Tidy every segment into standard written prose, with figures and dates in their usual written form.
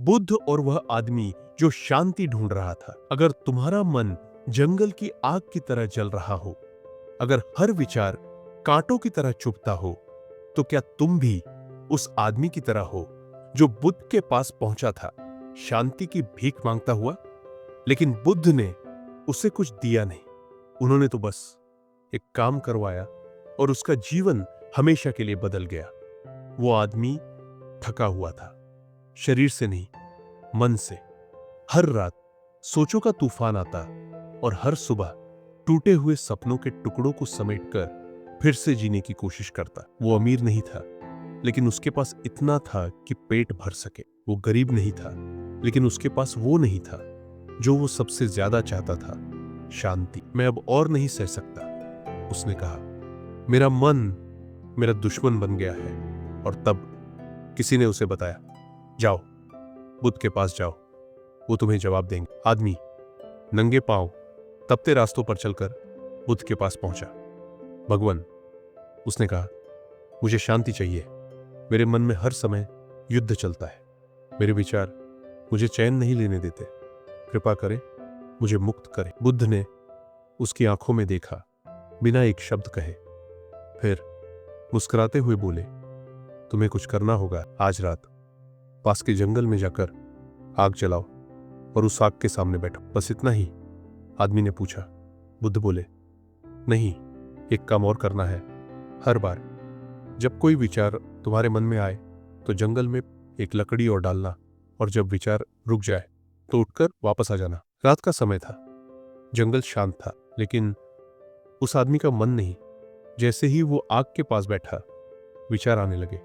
बुद्ध और वह आदमी जो शांति ढूंढ रहा था। अगर तुम्हारा मन जंगल की आग की तरह जल रहा हो, अगर हर विचार कांटों की तरह चुभता हो, तो क्या तुम भी उस आदमी की तरह हो जो बुद्ध के पास पहुंचा था, शांति की भीख मांगता हुआ? लेकिन बुद्ध ने उसे कुछ दिया नहीं। उन्होंने तो बस एक काम करवाया और उसका जीवन हमेशा के लिए बदल गया। वो आदमी थका हुआ था, शरीर से नहीं, मन से। हर रात सोचों का तूफान आता और हर सुबह टूटे हुए सपनों के टुकड़ों को समेटकर फिर से जीने की कोशिश करता। वो अमीर नहीं था, लेकिन उसके पास इतना था कि पेट भर सके। वो गरीब नहीं था, लेकिन उसके पास वो नहीं था जो वो सबसे ज्यादा चाहता था, शांति। मैं अब और नहीं सह सकता, उसने कहा। मेरा मन मेरा दुश्मन बन गया है। और तब किसी ने उसे बताया, जाओ, बुद्ध के पास जाओ, वो तुम्हें जवाब देंगे। आदमी नंगे पांव तपते रास्तों पर चलकर बुद्ध के पास पहुंचा। भगवान, उसने कहा, मुझे शांति चाहिए। मेरे मन में हर समय युद्ध चलता है। मेरे विचार मुझे चैन नहीं लेने देते। कृपा करें, मुझे मुक्त करें। बुद्ध ने उसकी आंखों में देखा, बिना एक शब्द कहे। फिर मुस्कुराते हुए बोले, तुम्हें कुछ करना होगा। आज रात पास के जंगल में जाकर आग जलाओ और उस आग के सामने बैठो। बस इतना ही? आदमी ने पूछा। बुद्ध बोले, नहीं, एक काम और करना है। हर बार जब कोई विचार तुम्हारे मन में आए तो जंगल में एक लकड़ी और डालना, और जब विचार रुक जाए तो उठकर वापस आ जाना। रात का समय था, जंगल शांत था, लेकिन उस आदमी का मन नहीं। जैसे ही वो आग के पास बैठा, विचार आने लगे।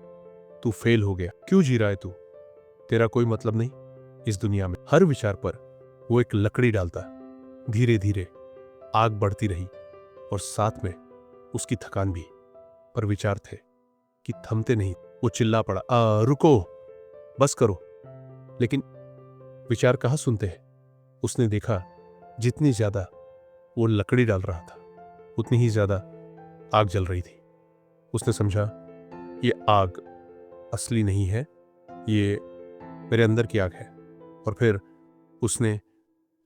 तू फेल हो गया। क्यों जी रहा है तू? तेरा कोई मतलब नहीं इस दुनिया में। हर विचार पर वो एक लकड़ी डालता। धीरे धीरे आग बढ़ती रही और साथ में उसकी थकान भी। पर विचार थे कि थमते नहीं। वो चिल्ला पड़ा, रुको, बस करो। लेकिन विचार कहाँ सुनते हैं। उसने देखा, जितनी ज्यादा वो लकड़ी डाल रहा था, उतनी ही ज्यादा आग जल रही थी। उसने समझा, ये आग असली नहीं है, ये मेरे अंदर की आग है। और फिर उसने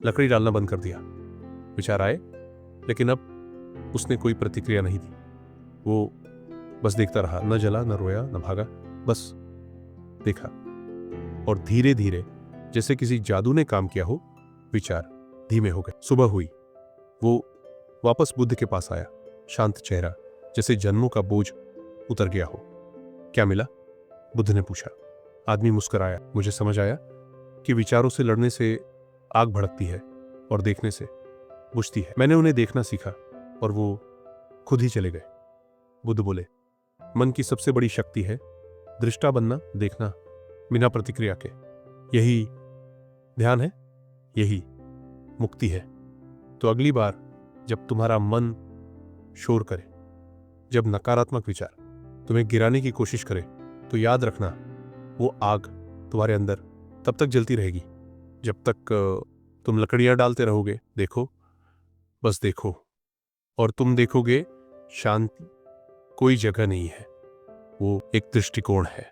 लकड़ी डालना बंद कर दिया। विचार आए, लेकिन अब उसने कोई प्रतिक्रिया नहीं दी। वो बस देखता रहा, न जला, न रोया, न भागा, बस देखा। और धीरे धीरे, जैसे किसी जादू ने काम किया हो, विचार धीमे हो गए। सुबह हुई। वो वापस बुद्ध के पास आया, शांत चेहरा, जैसे जन्मों का बोझ उतर गया हो। क्या मिला? बुद्ध ने पूछा। आदमी मुस्कुराया। मुझे समझ आया कि विचारों से लड़ने से आग भड़कती है और देखने से बुझती है। मैंने उन्हें देखना सीखा और वो खुद ही चले गए। बुद्ध बोले, मन की सबसे बड़ी शक्ति है दृष्टा बनना, देखना बिना प्रतिक्रिया के। यही ध्यान है, यही मुक्ति है। तो अगली बार जब तुम्हारा मन शोर करे, जब नकारात्मक विचार तुम्हें गिराने की कोशिश करे, तो याद रखना, वो आग तुम्हारे अंदर तब तक जलती रहेगी जब तक तुम लकड़ियां डालते रहोगे। देखो, बस देखो, और तुम देखोगे शांति कोई जगह नहीं है, वो एक दृष्टिकोण है।